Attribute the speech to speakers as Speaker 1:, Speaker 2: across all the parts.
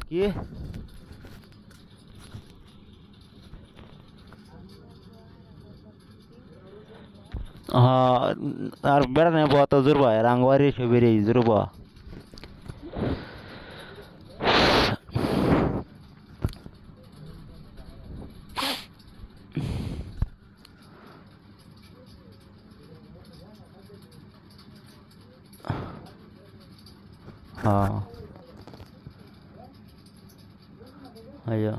Speaker 1: কি हाँ আর বেড়া নেই বত জুরবা রাংবারি সবেরি জুরবা हाँ ayo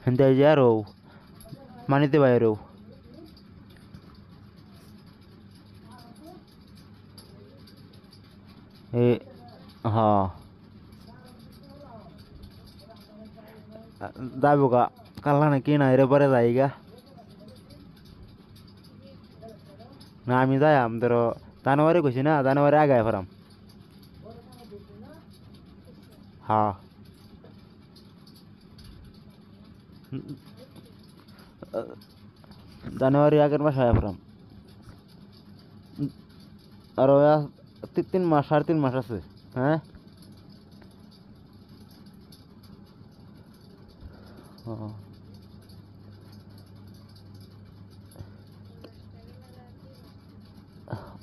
Speaker 1: hindi jaro manite bayro ए हाँ যাবো গা কাল্লা নাকি না এর পরে যাই গা না আমি যাই ধরো জানুয়ারি কইছি না জানুয়ারি আগে ফরাম হ্যাঁ জানুয়ারি আগের মাসে আয় ফরাম আর 3 মাস 3.5 মাস আছে হ্যাঁ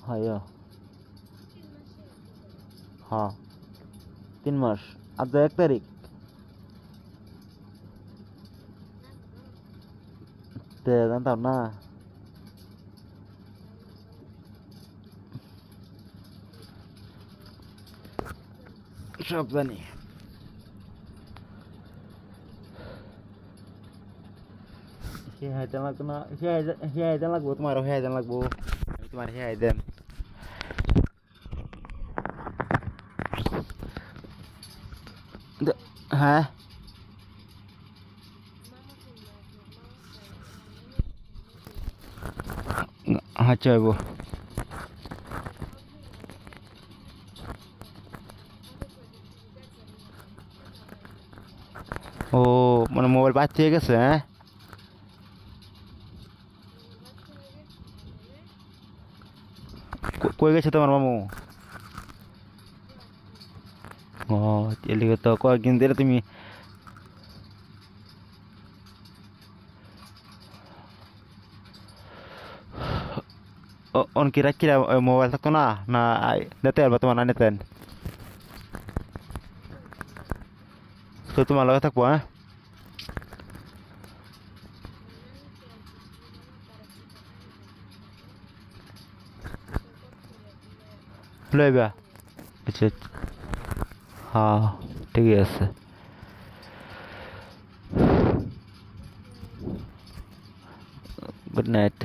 Speaker 1: হ্যাঁ হ্যাঁ 3 মাস আজ 1 তারিখ তে জানতাম না সব জানি সে হাইতে লাগতো না সে হাইতে লাগবো তোমারও সে হাইতে লাগবো আমি তোমার সে হাইতেন হ্যাঁ আচ্ছা হইব ও মানে মোবাইল বাচ্চা হয়ে গেছে হ্যাঁ কই গেছে তোমার মামু ও এলিগে তো কয়েকদিন ধরে তুমি অনকি রাখিরা মোবাইল থাকতো না না নিতে পারবা তোমার না নিতেন তো তোমার লগে থাকবো হ্যাঁ লইবা আচ্ছা হ্যাঁ ঠিকই আছে গুড নাইট